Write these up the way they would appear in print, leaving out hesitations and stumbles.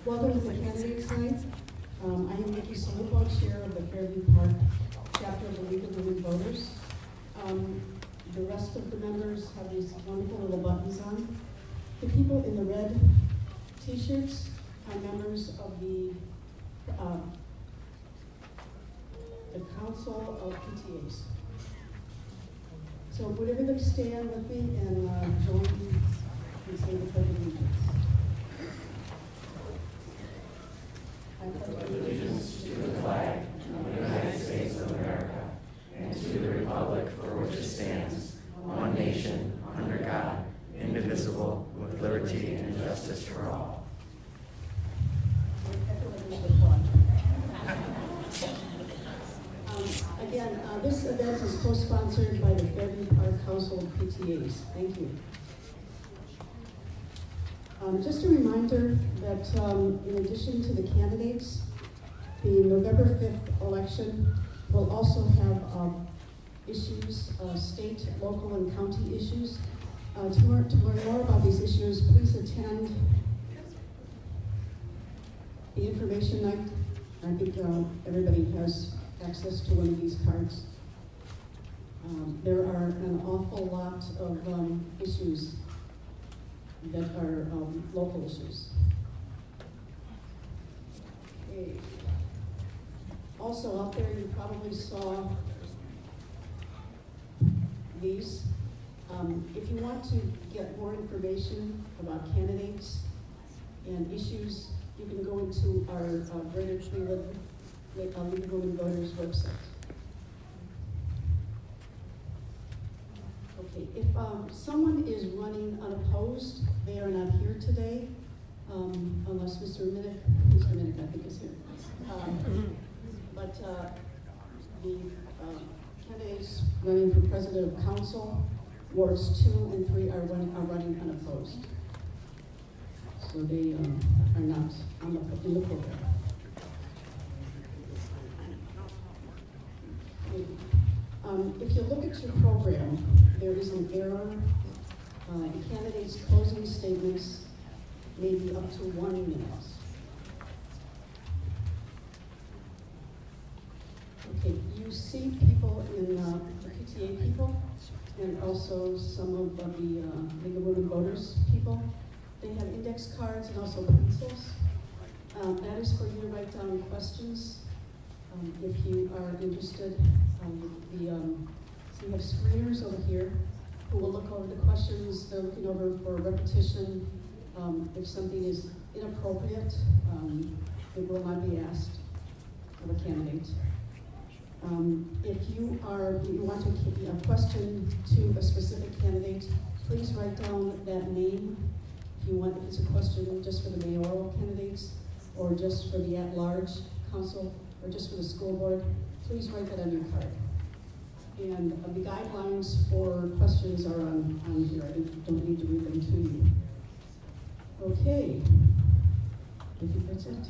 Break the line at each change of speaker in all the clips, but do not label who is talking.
Welcome to the candidates night. I am Nikki Solupo, chair of the Fairview Park chapter of the League of Women Voters. The rest of the members have these wonderful little buttons on. The people in the red t-shirts are members of the Council of PTAs. So would everybody stand with me and join me and say the pledge of allegiance? I pledge
Allegiance to the flag of the United States of America and to the republic for which it stands, one nation, under God, indivisible, with liberty and justice for all.
Again, this event is co-sponsored by the Fairview Park Council of PTAs. Thank you. Just a reminder that in addition to the candidates, the November 5th election will also have issues, state, local, and county issues. To learn more about these issues, please attend the information night. I think everybody has access to one of these cards. There are an awful lot of issues that are local issues. Okay. Also out there, you probably saw these. If you want to get more information about candidates and issues, you can go into our Greater Cleveland League of Women Voters website. Okay, if someone is running unopposed, they are not here today, unless Mr. Minnick I think is here. But the candidates running for president of council, wards 2 and 3 are running unopposed. So they are not in the program. If you look at your program, there is an error. The candidates' closing statements may be up to 1 minute. Okay, you see people in the PTA people and also some of the League of Women Voters people. They have index cards and also pencils. That is for you to write down questions. If you are interested, so you have screeners over here who will look over the questions. They're looking over for repetition. If something is inappropriate, it will not be asked of a candidate. If you want to keep a question to a specific candidate, please write down that name. If it's a question just for the mayoral candidates, or just for the at-large council, or just for the school board, please write that on your card. And the guidelines for questions are on here. I don't need to read them to you. Okay, I think that's it.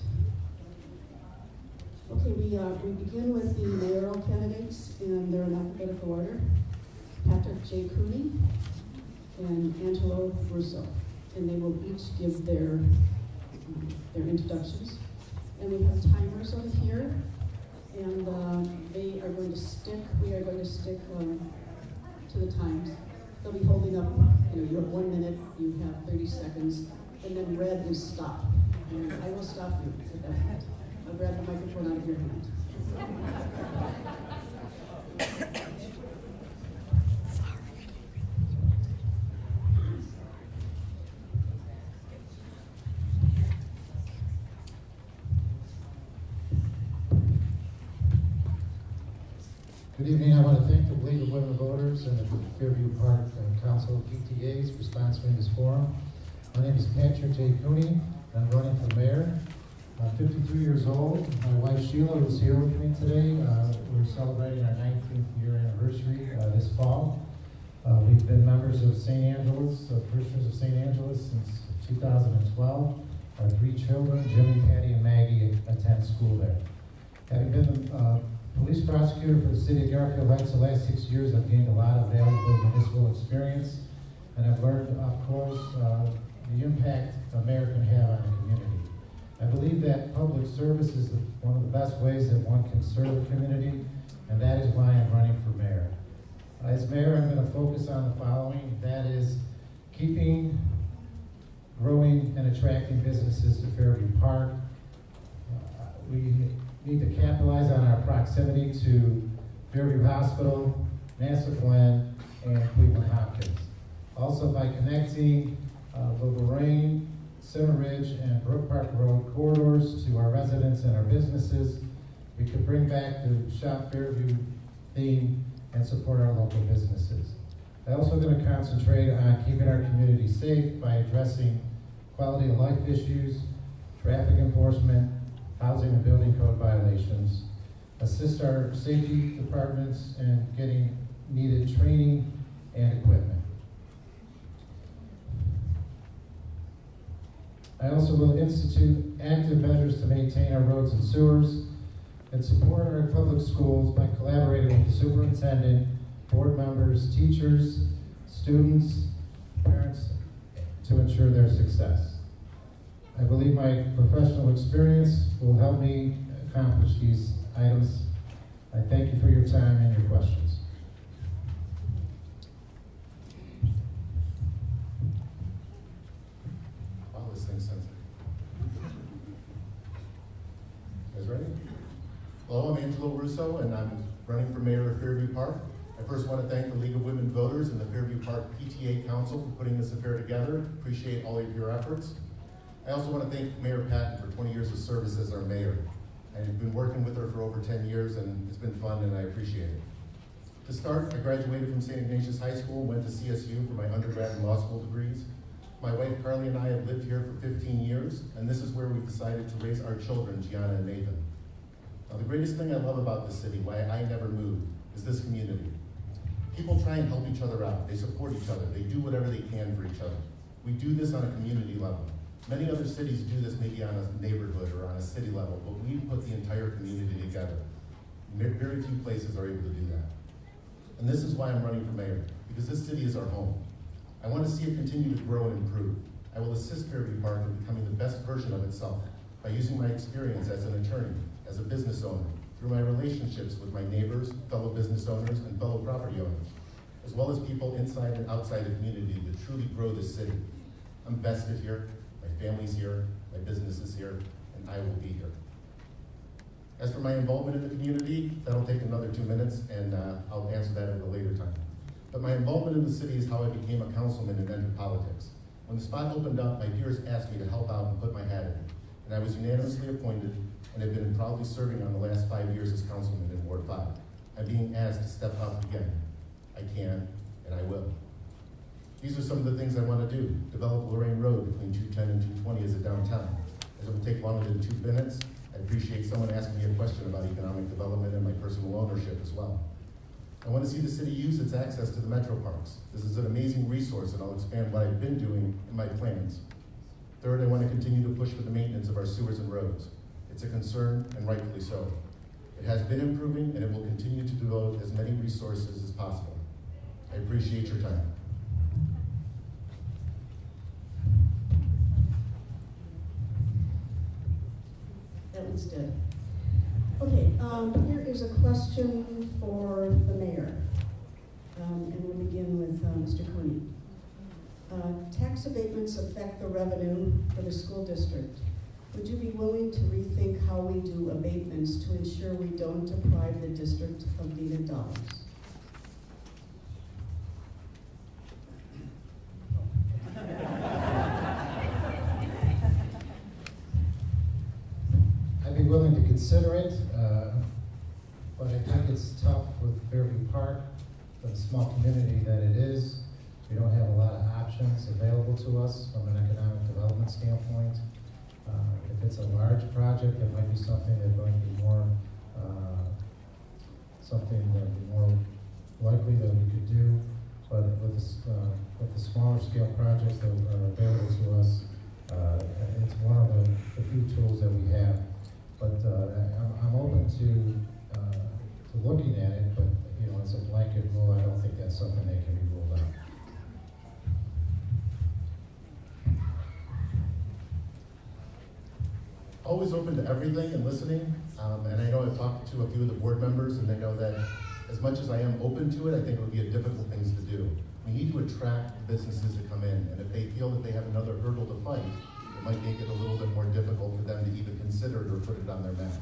Okay, we begin with the mayoral candidates, and they're in alphabetical order. Patrick J. Cooney and Angelo Russo, and they will each give their introductions. And we have timers over here, and we are going to stick to the times. They'll be holding up, you have 1 minute, you have 30 seconds, and then red is stop. And I will stop you at that point. I'll grab the microphone out of your hand.
Good evening. I want to thank the League of Women Voters and the Fairview Park Council of PTAs for sponsoring this forum. My name is Patrick J. Cooney. I'm running for mayor. I'm 53 years old. My wife Sheila is here with me today. We're celebrating our 19th year anniversary this fall. We've been members of St. Angeles, parishioners of St. Angeles since 2012. Our 3 children, Jimmy, Patty, and Maggie, attend school there. Having been police prosecutor for the city of Garfield Heights the last 6 years, I've gained a lot of valuable municipal experience, and I've learned, of course, the impact a mayor can have on the community. I believe that public service is one of the best ways that one can serve the community, and that is why I'm running for mayor. As mayor, I'm going to focus on the following. That is keeping, growing, and attracting businesses to Fairview Park. We need to capitalize on our proximity to Fairview Hospital, Nassau Glen, and Cleveland Hopkins. Also by connecting the Lorraine, Center Ridge, and Brook Park Road corridors to our residents and our businesses, we could bring back the Shop Fairview theme and support our local businesses. I'm also going to concentrate on keeping our community safe by addressing quality of life issues, traffic enforcement, housing and building code violations, assist our safety departments in getting needed training and equipment. I also will institute active measures to maintain our roads and sewers and support our public schools by collaborating with the superintendent, board members, teachers, students, parents to ensure their success. I believe my professional experience will help me accomplish these items. I thank you for your time and your questions.
Wow, this thing's sensitive. You guys ready? Hello, I'm Angelo Russo, and I'm running for mayor of Fairview Park. I first want to thank the League of Women Voters and the Fairview Park PTA Council for putting this affair together. Appreciate all of your efforts. I also want to thank Mayor Patton for 20 years of service as our mayor. I've been working with her for over 10 years, and it's been fun, and I appreciate it. To start, I graduated from St. Ignatius High School, went to CSU for my undergrad and law school degrees. My wife Carly and I have lived here for 15 years, and this is where we've decided to raise our children, Gianna and Nathan. Now, the greatest thing I love about this city, why I never moved, is this community. People try and help each other out. They support each other. They do whatever they can for each other. We do this on a community level. Many other cities do this maybe on a neighborhood or on a city level, but we put the entire community together. Very few places are able to do that. And this is why I'm running for mayor, because this city is our home. I want to see it continue to grow and improve. I will assist Fairview Park in becoming the best version of itself by using my experience as an attorney, as a business owner, through my relationships with my neighbors, fellow business owners, and fellow property owners, as well as people inside and outside the community to truly grow this city. I'm vested here, my family's here, my business is here, and I will be here. As for my involvement in the community, that'll take another 2 minutes, and I'll answer that at a later time. But my involvement in the city is how I became a councilman and entered politics. When the spot opened up, my peers asked me to help out and put my hat in, and I was unanimously appointed and have been proudly serving on the last 5 years as councilman in Ward 5. I'm being asked to step up again. I can, and I will. These are some of the things I want to do. Develop Lorraine Road between 210 and 220 as a downtown. As it will take longer than 2 minutes, I appreciate someone asking me a question about economic development and my personal ownership as well. I want to see the city use its access to the metro parks. This is an amazing resource, and I'll expand what I've been doing in my plans. Third, I want to continue to push for the maintenance of our sewers and roads. It's a concern, and rightfully so. It has been improving, and it will continue to devote as many resources as possible. I appreciate your time.
That one's good. Okay, here is a question for the mayor. And we'll begin with Mr. Cooney. Tax abatements affect the revenue for the school district. Would you be willing to rethink how we do abatements to ensure we don't deprive the district of needed dollars?
I'd be willing to consider it, but I think it's tough with Fairview Park, the small community that it is. We don't have a lot of options available to us from an economic development standpoint. If it's a large project, it might be something that might be more, likely that we could do. But with the smaller scale projects that are available to us, it's one of the few tools that we have. But I'm open to looking at it, but as a blanket rule, I don't think that's something that can be ruled out.
always open to everything and listening. And I know I've talked to a few of the board members, and they know that as much as I am open to it, I think it would be a difficult thing to do. We need to attract businesses to come in, and if they feel that they have another hurdle to fight, it might make it a little bit more difficult for them to even consider it or put it on their map.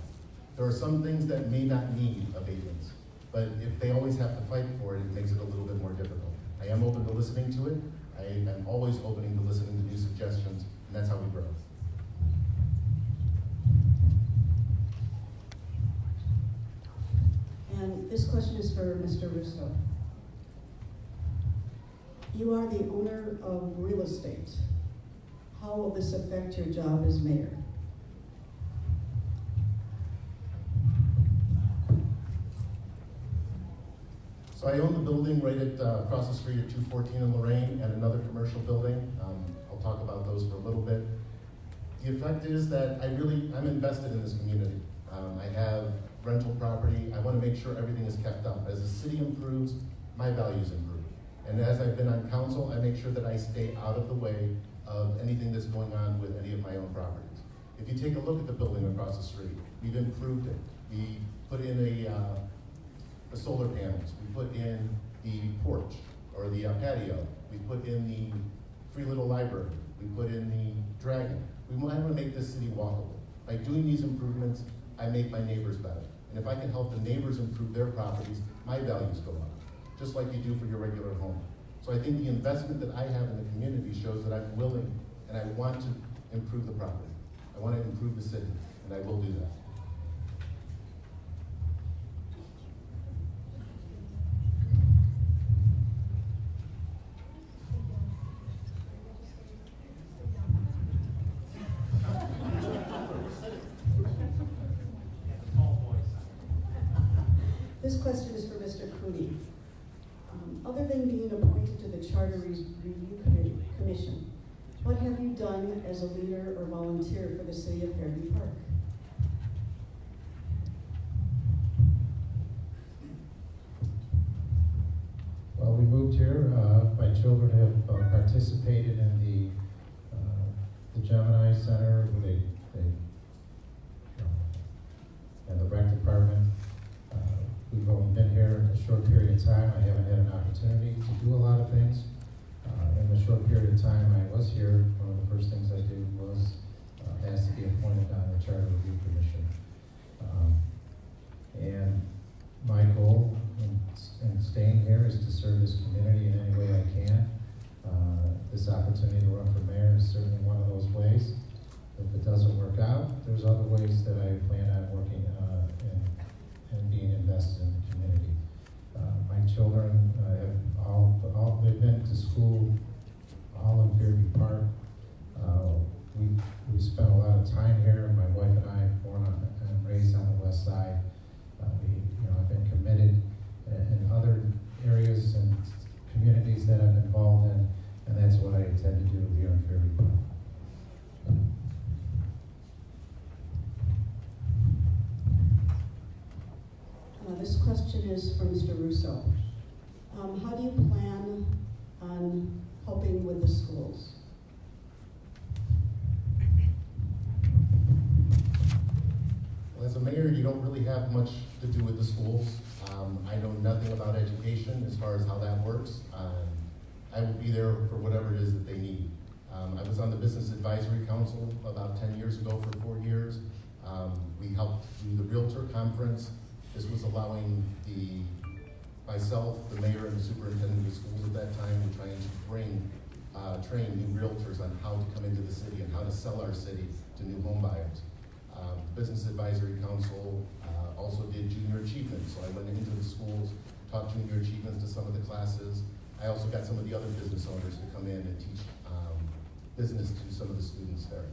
There are some things that may not need abatements, but if they always have to fight for it, it makes it a little bit more difficult. I am open to listening to it. I am always open to listening to new suggestions, and that's how we grow.
And this question is for Mr. Russo. You are the owner of real estate. How will this affect your job as mayor?
So I own the building right at, across the street at 214 in Lorraine, and another commercial building. I'll talk about those for a little bit. The effect is that I'm invested in this community. I have rental property. I want to make sure everything is kept up. As the city improves, my values improve. And as I've been on council, I make sure that I stay out of the way of anything that's going on with any of my own properties. If you take a look at the building across the street, we've improved it. We put in the solar panels. We put in the porch or the patio. We put in the free little library. We put in the dragon. We want to make this city walkable. By doing these improvements, I make my neighbors better. And if I can help the neighbors improve their properties, my values go up, just like you do for your regular home. So I think the investment that I have in the community shows that I'm willing and I want to improve the property. I want to improve the city, and I will do that.
This question is for Mr. Cooney. Other than being appointed to the Charter Review Commission, what have you done as a leader or volunteer for the city of Fairview Park?
Well, we moved here. My children have participated in the Gemini Center, where and the rec department. We've only been here a short period of time. I haven't had an opportunity to do a lot of things. In the short period of time I was here, one of the first things I did was asked to be appointed on the Charter Review Commission. And my goal in staying here is to serve this community in any way I can. This opportunity to run for mayor is certainly one of those ways. If it doesn't work out, there's other ways that I plan on working and being invested in the community. My children have all they've been to school all in Fairview Park. We spent a lot of time here. My wife and I, born and raised on the west side. I've been committed in other areas and communities that I'm involved in, and that's what I intend to do here in Fairview Park.
This question is for Mr. Russo. How do you plan on helping with the schools?
Well, as a mayor, you don't really have much to do with the schools. I know nothing about education as far as how that works. I will be there for whatever it is that they need. I was on the Business Advisory Council about 10 years ago for 4 years. We helped do the Realtor Conference. This was allowing myself, the mayor, and the superintendent of schools at that time to try and train new realtors on how to come into the city and how to sell our city to new home buyers. The Business Advisory Council also did junior achievement, so I went into the schools, taught junior achievements to some of the classes. I also got some of the other business owners to come in and teach business to some of the students there.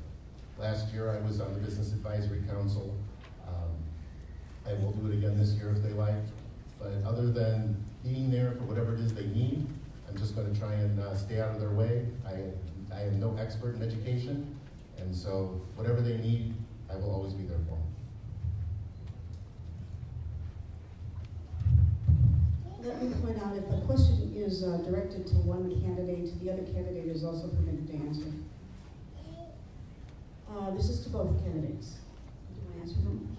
Last year, I was on the Business Advisory Council. I will do it again this year if they like. But other than being there for whatever it is they need, I'm just going to try and stay out of their way. I am no expert in education, and so whatever they need, I will always be there for them.
Let me point out, if a question is directed to one candidate, the other candidate is also permitted to answer. This is to both candidates. Do you want to answer them?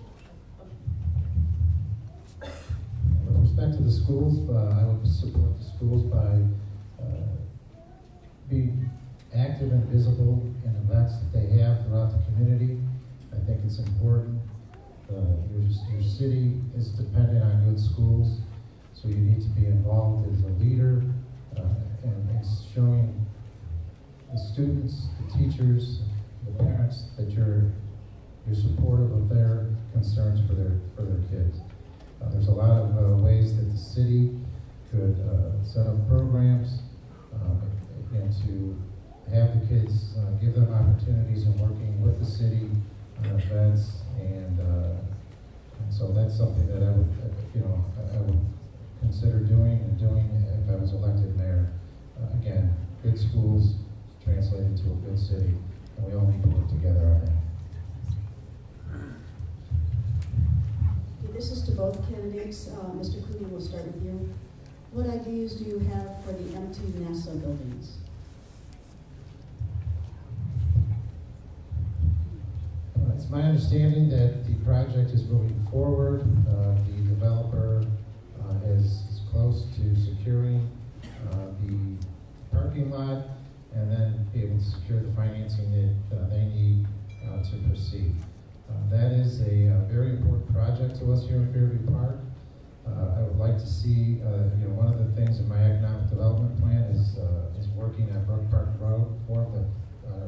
With respect to the schools, I would support the schools by being active and visible in events that they have throughout the community. I think it's important. Your city is dependent on good schools, so you need to be involved as a leader and showing the students, the teachers, the parents that you're supportive of their concerns for their kids. There's a lot of ways that the city could set up programs and to have the kids, give them opportunities in working with the city on events, and so that's something that I would consider doing if I was elected mayor. Again, good schools translated to a good city, and we all need to work together on that.
Okay, this is to both candidates. Mr. Cooney, we'll start with you. What ideas do you have for the empty NASA buildings?
It's my understanding that the project is moving forward. The developer is close to securing the parking lot and then be able to secure the financing that they need to proceed. That is a very important project to us here in Fairview Park. I would like to see, one of the things in my economic development plan is working at Brook Park Road. Four of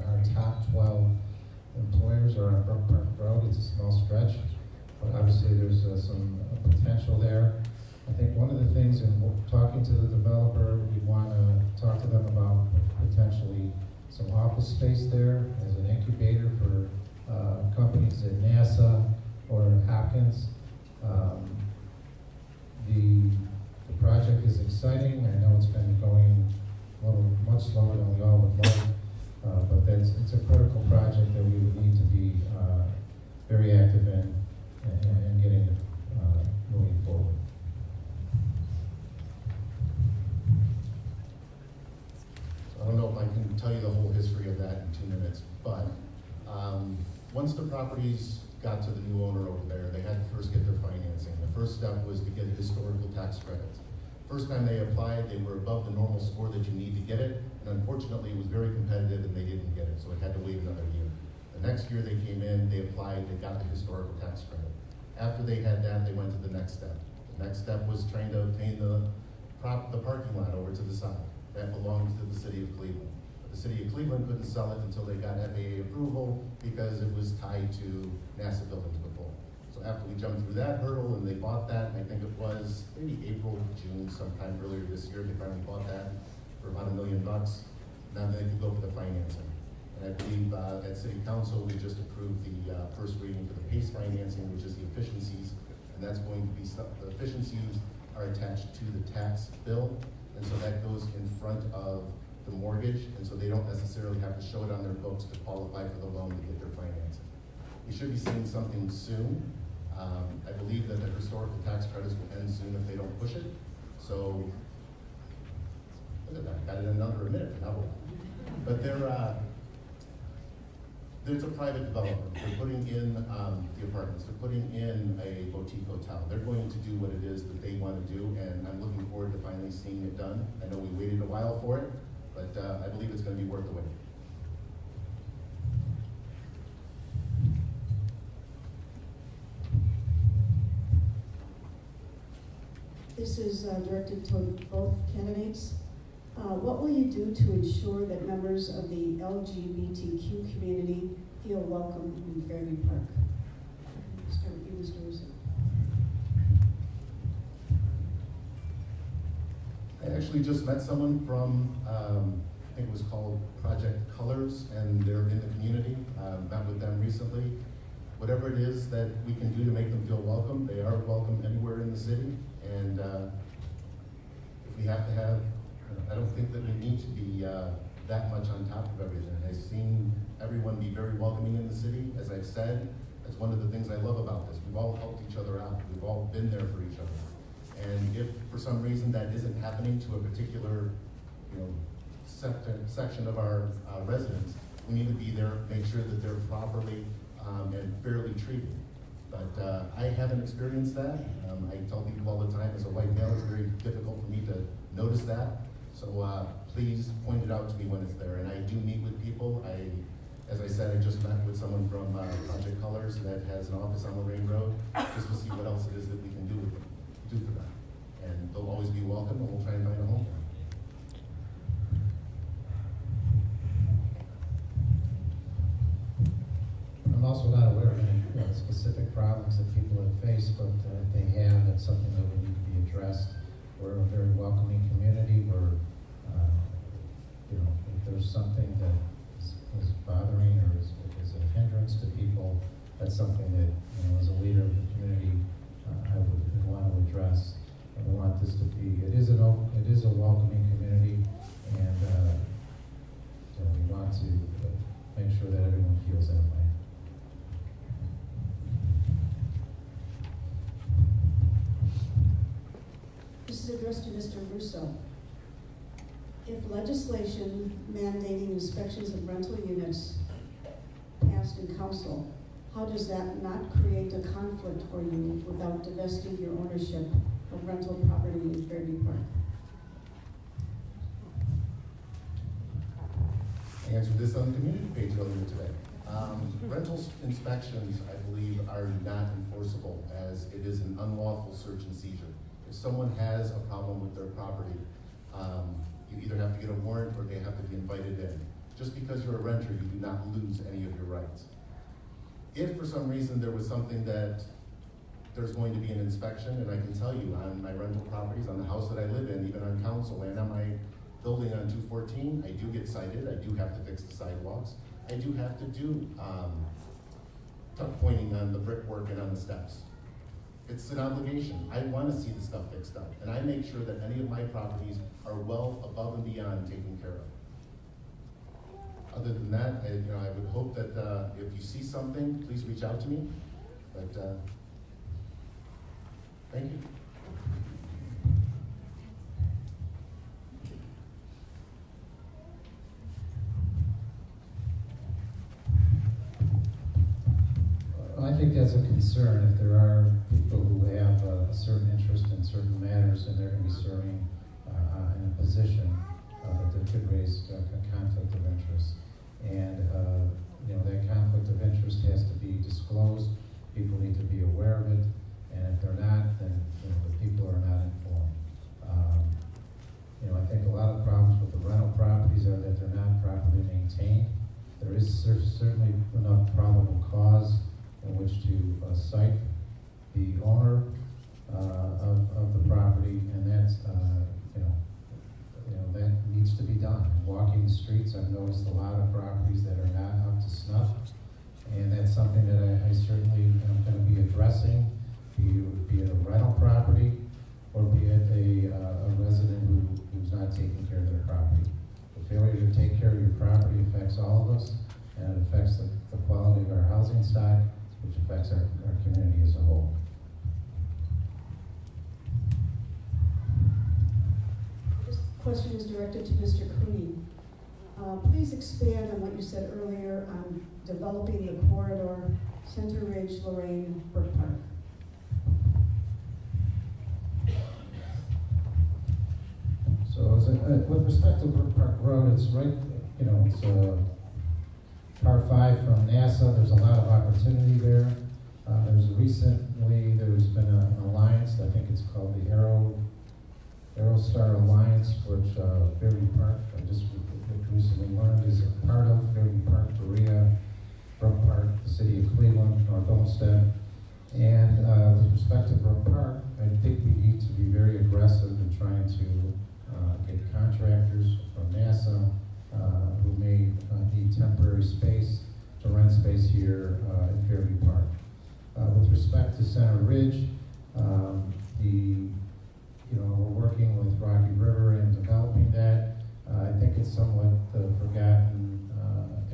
our top 12 employers are on Brook Park Road. It's a small stretch, but obviously there's some potential there. I think one of the things in talking to the developer, we want to talk to them about potentially some office space there as an incubator for companies at NASA or Hopkins. The project is exciting. I know it's been going a little much slower than we all would like, but it's a critical project that we would need to be very active in and getting moving forward.
I don't know if I can tell you the whole history of that in 2 minutes, but once the properties got to the new owner over there, they had to first get their financing. The first step was to get historical tax credits. First time they applied, they were above the normal score that you need to get it, and unfortunately it was very competitive and they didn't get it, so it had to wait another year. The next year they came in, they applied, they got the historical tax credit. After they had that, they went to the next step. The next step was trying to obtain the parking lot over to the side. That belonged to the city of Cleveland. But the city of Cleveland couldn't sell it until they got FAA approval because it was tied to NASA buildings before. So after we jumped through that hurdle and they bought that, and I think it was maybe April, June, sometime earlier this year, they finally bought that for about $1 million. Now they can go for the financing. And I believe at City Council, we just approved the first reading for the PACE financing, which is the efficiencies. And that's going to be stuff, the efficiencies are attached to the tax bill. And so that goes in front of the mortgage, and so they don't necessarily have to show it on their books to qualify for the loan to get their financing. We should be seeing something soon. I believe that the historical tax credits will end soon if they don't push it. So, look at that, got it in under a minute. But there's a private developer. They're putting in the apartments. They're putting in a boutique hotel. They're going to do what it is that they want to do, and I'm looking forward to finally seeing it done. I know we waited a while for it, but I believe it's going to be worth the wait.
This is directed to both candidates. What will you do to ensure that members of the LGBTQ community feel welcome in Fairview Park? Start with you, Mr. Russo.
I actually just met someone from, I think it was called Project Colors, and they're in the community. Met with them recently. Whatever it is that we can do to make them feel welcome, they are welcome anywhere in the city. And if we have to have, I don't think that we need to be that much on top of everything. I've seen everyone be very welcoming in the city. As I've said, that's one of the things I love about this. We've all helped each other out. We've all been there for each other. And if for some reason that isn't happening to a particular, section of our residents, we need to be there, make sure that they're properly and fairly treated. But I haven't experienced that. I tell people all the time, as a white male, it's very difficult for me to notice that. So please point it out to me when it's there. And I do meet with people. As I said, I just met with someone from Project Colors that has an office on Lorraine Road, just to see what else it is that we can do for them. And they'll always be welcome, and we'll try and find a home for them.
I'm also not aware of any specific problems that people have faced, but if they have, that's something that would need to be addressed. We're a very welcoming community. We're, if there's something that is bothering or is a hindrance to people, that's something that, as a leader of the community, I would want to address. And we want this to be, it is a welcoming community, and we want to make sure that everyone feels that way.
This is addressed to Mr. Russo. If legislation mandating inspections of rental units passed in council, how does that not create a conflict for you without divesting your ownership of rental property in Fairview Park?
I answered this on the community page earlier today. Rental inspections, I believe, are not enforceable, as it is an unlawful search and seizure. If someone has a problem with their property, you either have to get a warrant or they have to be invited in. Just because you're a renter, you do not lose any of your rights. If for some reason there was something that there's going to be an inspection, and I can tell you on my rental properties, on the house that I live in, even on council, and on my building on 214, I do get cited. I do have to fix the sidewalks. I do have to do tuck pointing on the brickwork and on the steps. It's an obligation. I want to see the stuff fixed up, and I make sure that any of my properties are well above and beyond taken care of. Other than that, I would hope that if you see something, please reach out to me. But thank you.
I think that's a concern. If there are people who have a certain interest in certain matters and they're going to be serving in a position that could raise a conflict of interest. And that conflict of interest has to be disclosed. People need to be aware of it. And if they're not, then the people are not informed. I think a lot of problems with the rental properties are that they're not properly maintained. There is certainly enough probable cause in which to cite the owner of the property, and that's that needs to be done. Walking the streets, I've noticed a lot of properties that are not up to snuff, and that's something that I certainly am going to be addressing, be it a rental property or be it a resident who's not taking care of their property. The failure to take care of your property affects all of us, and it affects the quality of our housing stock, which affects our community as a whole.
This question is directed to Mr. Cooney. Please expand on what you said earlier on developing the corridor Center Ridge, Lorraine, Brook Park.
So with respect to Brook Park Road, it's right, it's par 5 from NASA. There's a lot of opportunity there. There's been an alliance, I think it's called the Aerostar Alliance, which Fairview Park, I just recently learned, is a part of. Fairview Park, Berea, Brook Park, the city of Cleveland, North Olmsted. And with respect to Brook Park, I think we need to be very aggressive in trying to get contractors from NASA who may need temporary space to rent space here in Fairview Park. With respect to Center Ridge, we're working with Rocky River in developing that. I think it's somewhat forgotten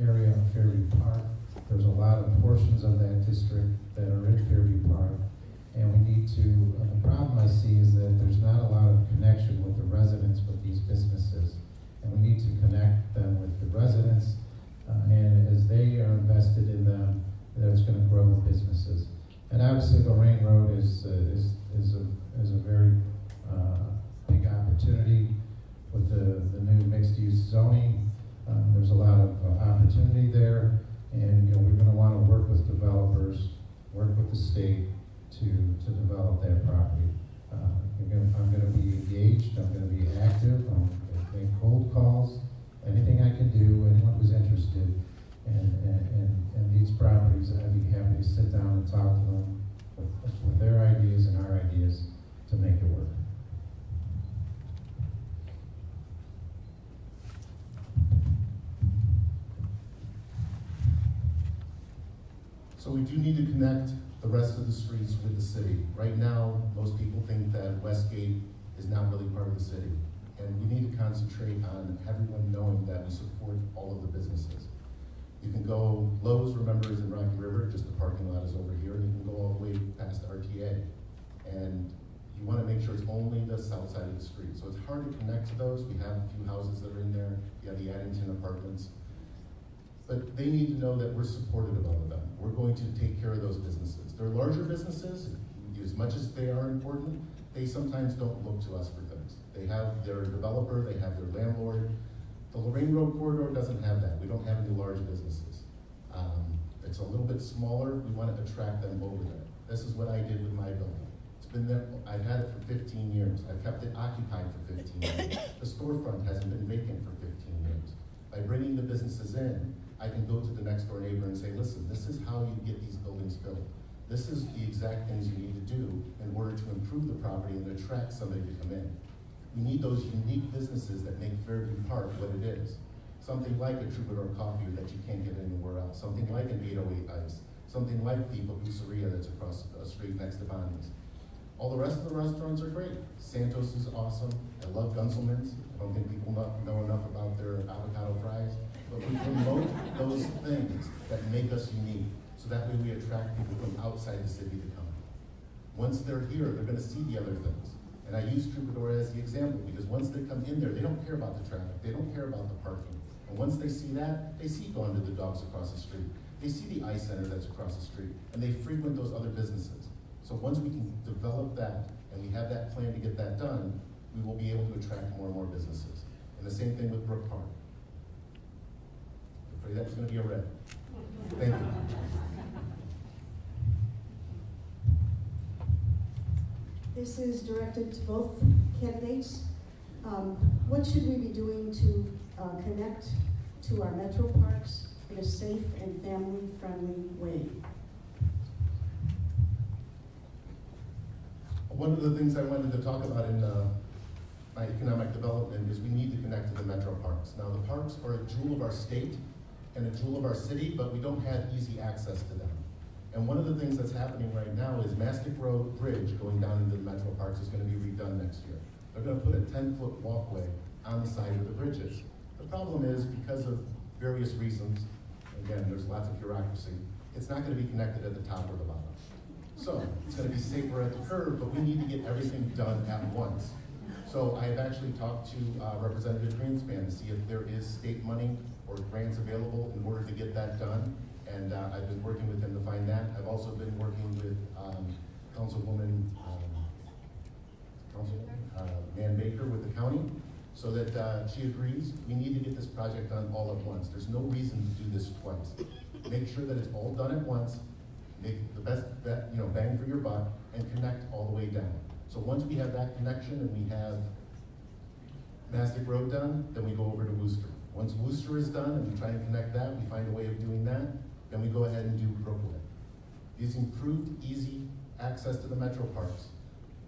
area of Fairview Park. There's a lot of portions of that district that are in Fairview Park, and we need to, the problem I see is that there's not a lot of connection with the residents with these businesses, and we need to connect them with the residents and as they are invested in them, that's going to grow the businesses. And obviously, Lorraine Road is a very big opportunity with the new mixed-use zoning. There's a lot of opportunity there, and we're going to want to work with developers, work with the state to develop that property. I'm going to be engaged. I'm going to be active. I'm going to make cold calls, anything I can do. Anyone who's interested in these properties, I'd be happy to sit down and talk to them with their ideas and our ideas to make it work.
So we do need to connect the rest of the streets with the city. Right now, most people think that Westgate is not really part of the city. And we need to concentrate on everyone knowing that we support all of the businesses. You can go, Lowe's, remember, is in Rocky River, just the parking lot is over here, and you can go all the way past RTA. And you want to make sure it's only the south side of the street. So it's hard to connect to those. We have a few houses that are in there. You have the Addington Apartments. But they need to know that we're supportive of all of them. We're going to take care of those businesses. They're larger businesses, as much as they are important, they sometimes don't look to us for things. They have their developer, they have their landlord. The Lorraine Road corridor doesn't have that. We don't have any large businesses. It's a little bit smaller. We want to attract them over there. This is what I did with my building. It's been there, I've had it for 15 years. I've kept it occupied for 15 years. The storefront hasn't been vacant for 15 years. By bringing the businesses in, I can go to the next door neighbor and say, listen, this is how you get these buildings filled. This is the exact things you need to do in order to improve the property and attract somebody to come in. We need those unique businesses that make Fairview Park what it is. Something like a Troubadour Coffee that you can't get anywhere else. Something like an 808 Ice. Something like Pipa Pizzeria that's across the street next to Bonnie's. All the rest of the restaurants are great. Santos is awesome. I love Gunselman's. I don't think people know enough about their avocado fries. But we promote those things that make us unique. So that way we attract people from outside the city to come. Once they're here, they're going to see the other things. And I use Troubadour as the example because once they come in there, they don't care about the traffic. They don't care about the parking. And once they see that, they see Going to the Dogs across the street. They see the ice center that's across the street. And they frequent those other businesses. So once we can develop that and we have that plan to get that done, we will be able to attract more and more businesses. And the same thing with Brook Park. I'm afraid that's going to be a red. Thank you.
This is directed to both candidates. What should we be doing to connect to our metro parks in a safe and family-friendly way?
One of the things I wanted to talk about in my economic development is we need to connect to the metro parks. Now, the parks are a jewel of our state and a jewel of our city, but we don't have easy access to them. And one of the things that's happening right now is Mastic Road Bridge going down into the metro parks is going to be redone next year. They're going to put a 10-foot walkway on the side of the bridges. The problem is, because of various reasons, again, there's lots of bureaucracy, it's not going to be connected at the top or the bottom. So it's going to be safer at the curb, but we need to get everything done at once. So I've actually talked to Representative Greenspan to see if there is state money or grants available in order to get that done. And I've been working with him to find that. I've also been working with Councilwoman Nan Baker with the county, so that she agrees we need to get this project done all at once. There's no reason to do this twice. Make sure that it's all done at once, make the best bang for your buck, and connect all the way down. So once we have that connection and we have Mastic Road done, then we go over to Worcester. Once Worcester is done and we try and connect that, we find a way of doing that, then we go ahead and do Brookwood. These improved, easy access to the metro parks.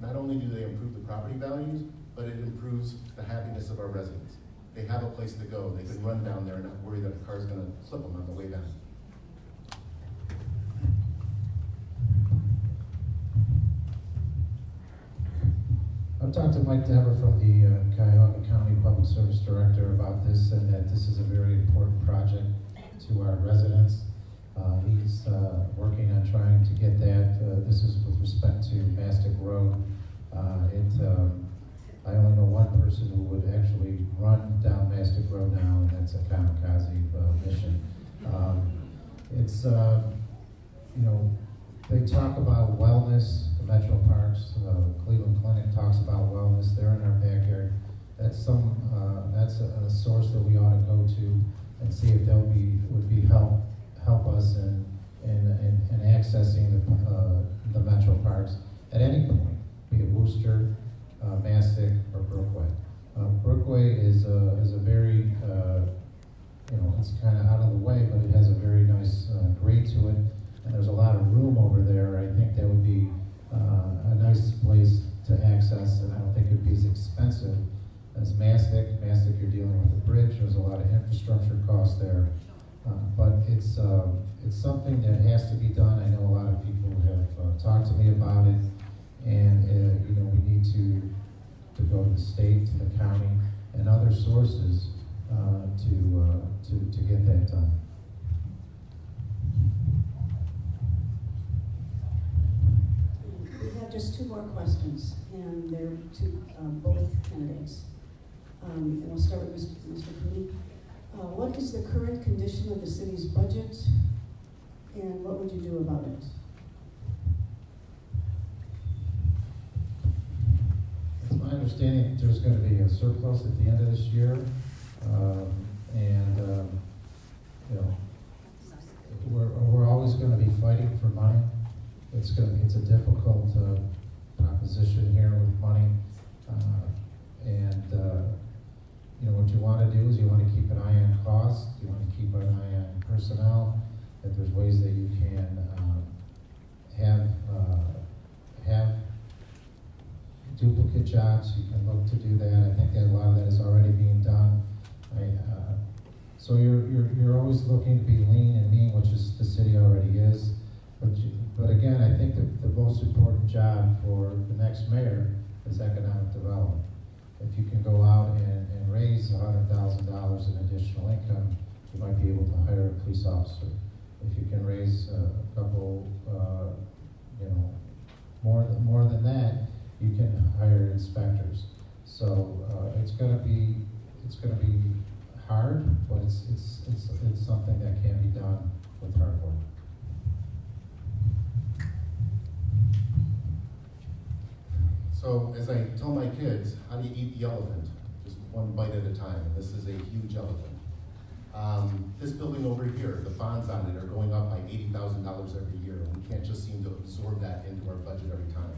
Not only do they improve the property values, but it improves the happiness of our residents. They have a place to go. They can run down there and not worry that a car's gonna clip them on the way down.
I've talked to Mike Dever from the Cuyahoga County Public Service Director about this, and that this is a very important project to our residents. He's working on trying to get that. This is with respect to Mastic Road. I only know one person who would actually run down Mastic Road now, and that's a kamikaze mission. It's, you know, they talk about wellness, the Metro Parks, Cleveland Clinic talks about wellness, they're in our backyard. That's a source that we ought to go to and see if would help us in accessing the Metro Parks at any point, be it Worcester, Mastic, or Brookway. Brookway is a very, you know, it's kind of out of the way, but it has a very nice grade to it, and there's a lot of room over there. I think that would be a nice place to access, and I don't think it'd be as expensive as Mastic. Mastic, you're dealing with a bridge, there's a lot of infrastructure costs there, but it's something that has to be done. I know a lot of people have talked to me about it, and you know, we need to go to the state, to the county, and other sources to get that done.
We have just two more questions, and they're to both candidates. And we'll start with Mr. Cooney. What is the current condition of the city's budget, and what would you do about it?
It's my understanding that there's going to be a surplus at the end of this year, you know, we're always going to be fighting for money. It's a difficult proposition here with money, you know, what you want to do is you want to keep an eye on cost, you want to keep an eye on personnel. If there's ways that you can have duplicate jobs, you can look to do that. I think that a lot of that is already being done. So you're always looking to be lean and mean, which is the city already is. But again, I think that the most important job for the next mayor is economic development. If you can go out and raise $100,000 in additional income, you might be able to hire a police officer. If you can raise a couple, you know, more than that, you can hire inspectors. So it's going to be hard, but it's something that can be done with hard work.
So as I tell my kids, how do you eat the elephant? Just one bite at a time. And this is a huge elephant. This building over here, the bonds on it are going up by $80,000 every year. And we can't just seem to absorb that into our budget every time.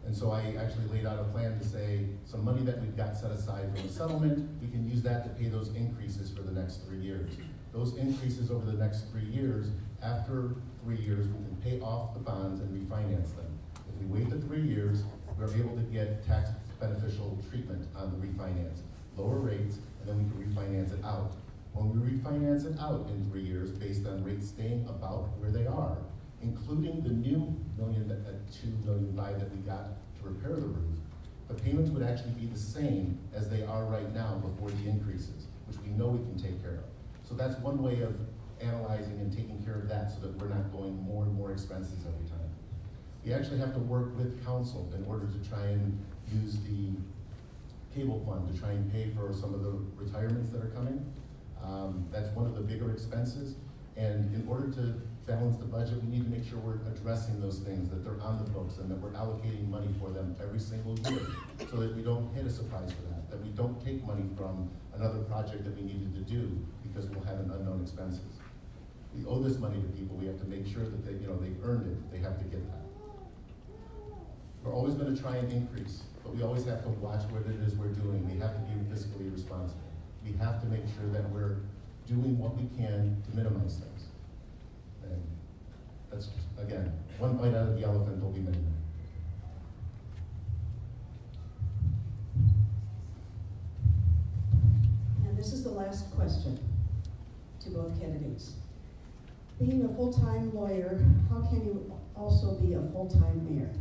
And so I actually laid out a plan to say some money that we've got set aside from the settlement, we can use that to pay those increases for the next 3 years. Those increases over the next 3 years, after 3 years, we can pay off the bonds and refinance them. If we wait the 3 years, we're able to get tax beneficial treatment on the refinance, lower rates, and then we can refinance it out. When we refinance it out in 3 years, based on rates staying about where they are, including the new $2.5 million that we got to repair the roof, the payments would actually be the same as they are right now before the increases, which we know we can take care of. So that's one way of analyzing and taking care of that so that we're not going more and more expenses every time. We actually have to work with council in order to try and use the cable fund to try and pay for some of the retirements that are coming. That's one of the bigger expenses. And in order to balance the budget, we need to make sure we're addressing those things, that they're on the books and that we're allocating money for them every single year so that we don't hit a surprise for that we don't take money from another project that we needed to do because we'll have an unknown expenses. We owe this money to people. We have to make sure that they've earned it. They have to get that. We're always going to try and increase, but we always have to watch what it is we're doing. We have to be fiscally responsible. We have to make sure that we're doing what we can to minimize things. And that's, again, one bite out of the elephant will be many.
And this is the last question to both candidates. Being a full-time lawyer, how can you also be a full-time mayor?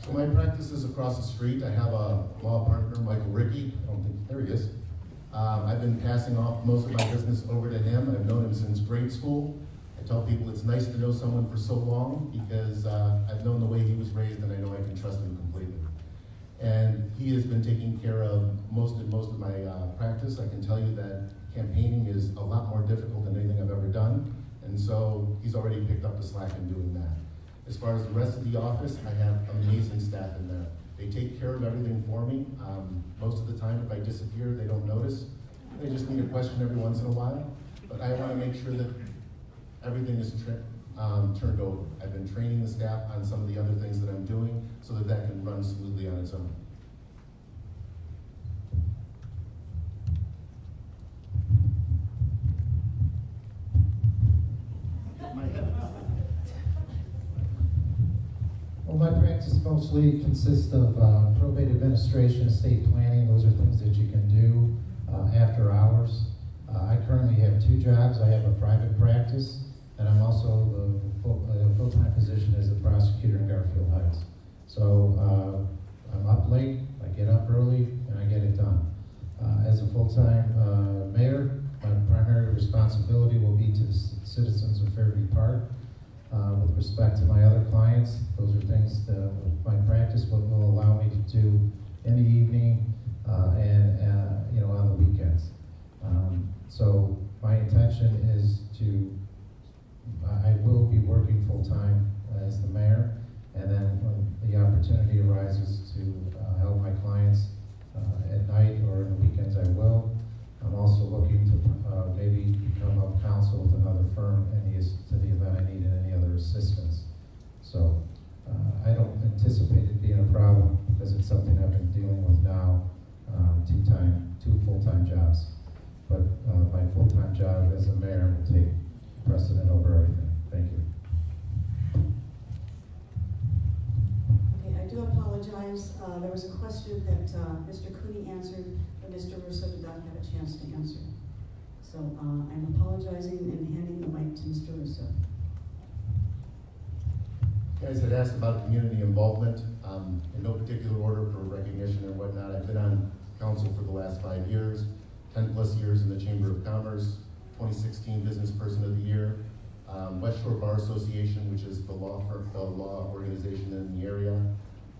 So my practice is across the street. I have a law partner, Michael Rickey. I don't think, there he is. I've been passing off most of my business over to him. I've known him since grade school, I tell people it's nice to know someone for so long because I've known the way he was raised and I know I can trust him completely. And he has been taking care of most of my practice. I can tell you that campaigning is a lot more difficult than anything I've ever done. And so he's already picked up the slack in doing that. As far as the rest of the office, I have amazing staff in there. They take care of everything for me. Most of the time, if I disappear, they don't notice. They just need a question every once in a while. But I want to make sure that everything is turned over. I've been training the staff on some of the other things that I'm doing so that that can run smoothly on its own.
Well, my practice mostly consists of probate administration, estate planning. Those are things that you can do after hours. I currently have 2 jobs. I have a private practice, and I'm also the full-time position as a prosecutor in Garfield Heights. So I'm up late, I get up early, and I get it done. As a full-time mayor, my primary responsibility will be to the citizens of Fairview Park. With respect to my other clients, those are things that my practice will allow me to do in the evening and on the weekends. So my intention is I will be working full-time as the mayor, and then when the opportunity arises to help my clients at night or in the weekends, I will. I'm also looking to maybe become a counsel with another firm to the event I need any other assistance. So I don't anticipate it being a problem because it's something I've been dealing with now, 2 full-time jobs. But my full-time job as a mayor will take precedent over everything. Thank you.
Okay, I do apologize. There was a question that Mr. Cooney answered, but Mr. Russo did not have a chance to answer. So I'm apologizing and handing the mic to Mr. Russo.
You guys had asked about community involvement. In no particular order for recognition or whatnot. I've been on council for the last 5 years, 10 plus years in the Chamber of Commerce, 2016 Business Person of the Year, West Shore Bar Association, which is the law organization in the area,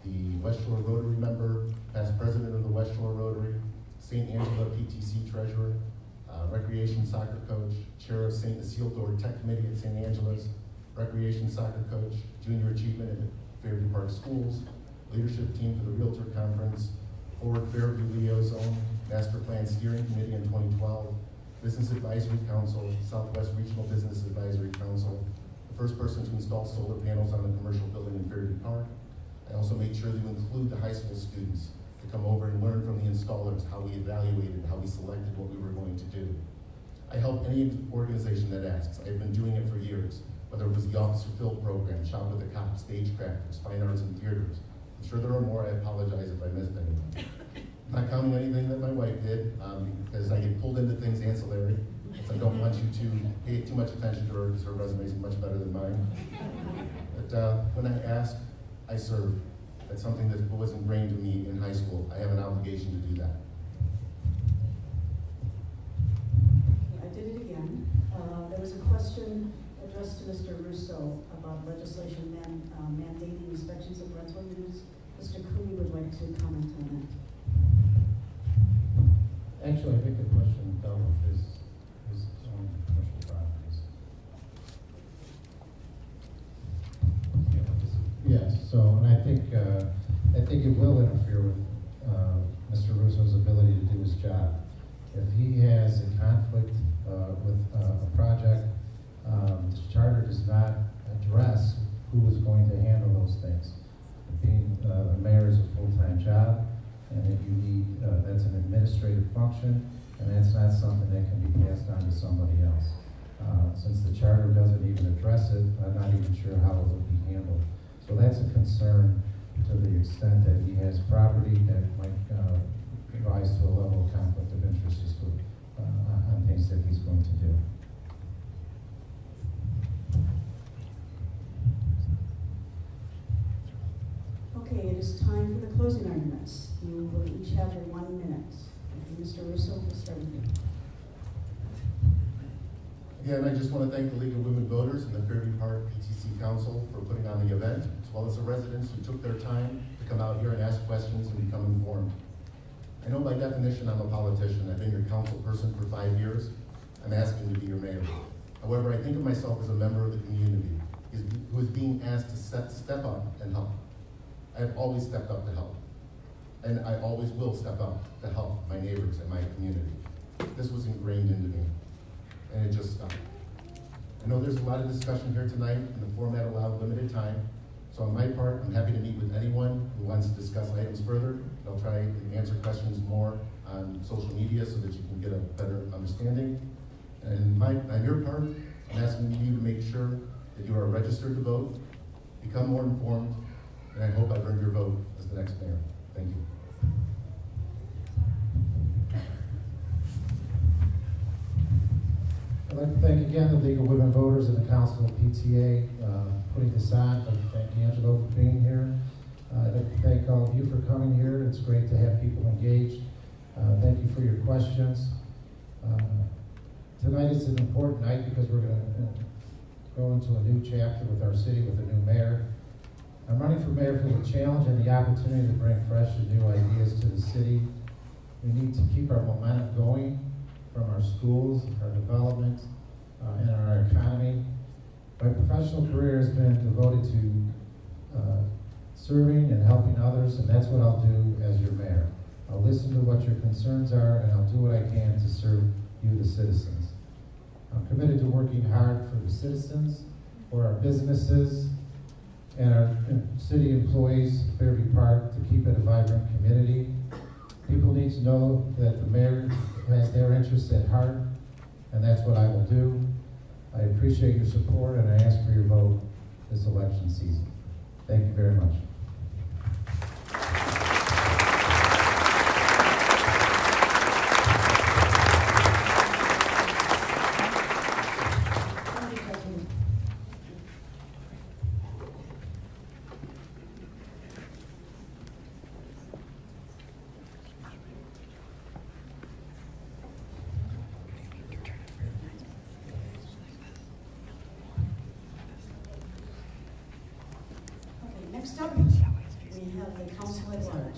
the West Shore Rotary member, past president of the West Shore Rotary, St. Angela PTC treasurer, recreation soccer coach, chair of St. Isildur Tech Committee at St. Angela's, recreation soccer coach, junior achievement at Fairview Park Schools, leadership team for the Realtor Conference, Forward Fairview Liaison, Master Plan Steering Committee in 2012, Business Advisory Council, Southwest Regional Business Advisory Council, the first person to install solar panels on a commercial building in Fairview Park. I also made sure to include the high school students to come over and learn from the installers how we evaluated, how we selected what we were going to do. I help any organization that asks. I've been doing it for years, whether it was the Officer Phil program, Shop with the Cops, Stagecrafters, Fine Arts and Theaters. I'm sure there are more. I apologize if I missed anything. I'm not counting anything that my wife did, because I get pulled into things ancillary. So I don't want you to pay too much attention to her because her resume is much better than mine. But when I ask, I serve. That's something that was ingrained in me in high school. I have an obligation to do that.
I did it again. There was a question addressed to Mr. Russo about legislation mandating inspections of rental units. Mr. Cooney would like to comment on that.
Actually, I think the question dealt with his own commercial properties. Yes, so, and I think it will interfere with Mr. Russo's ability to do his job. If he has a conflict with a project, the charter does not address who is going to handle those things. Being a mayor is a full-time job, and if you need, that's an administrative function, and that's not something that can be passed on to somebody else. Since the charter doesn't even address it, I'm not even sure how it would be handled. So that's a concern to the extent that he has property that might rise to a level of conflict of interest on things that he's going to do.
Okay, it is time for the closing arguments. You will each have your 1 minute. Mr. Russo, we'll start with you.
Again, I just want to thank the League of Women Voters and the Fairview Park PTC Council for putting on the event, as well as the residents who took their time to come out here and ask questions and become informed. I know by definition I'm a politician. I've been your council person for 5 years. I'm asking to be your mayor. However, I think of myself as a member of the community who is being asked to step up and help. I have always stepped up to help. And I always will step up to help my neighbors and my community. This was ingrained into me, and it just stopped. I know there's a lot of discussion here tonight, and the format allowed limited time. So on my part, I'm happy to meet with anyone who wants to discuss items further. I'll try and answer questions more on social media so that you can get a better understanding. And on your part, I'm asking you to make sure that you are registered to vote, become more informed, and I hope I've earned your vote as the next mayor. Thank you.
I'd like to thank again the League of Women Voters and the Council of PTA putting this on. I'd like to thank Angelo for being here. I'd like to thank all of you for coming here. It's great to have people engaged. Thank you for your questions. Tonight is an important night because we're going to go into a new chapter with our city with a new mayor. I'm running for mayor for the challenge and the opportunity to bring fresh and new ideas to the city. We need to keep our momentum going from our schools, our development, and our economy. My professional career has been devoted to serving and helping others, and that's what I'll do as your mayor. I'll listen to what your concerns are, and I'll do what I can to serve you, the citizens. I'm committed to working hard for the citizens, for our businesses, and our city employees, Fairview Park, to keep it a vibrant community. People need to know that the mayor has their interests at heart, and that's what I will do. I appreciate your support, and I ask for your vote this election season. Thank you very much.
Next up, we have the council at large.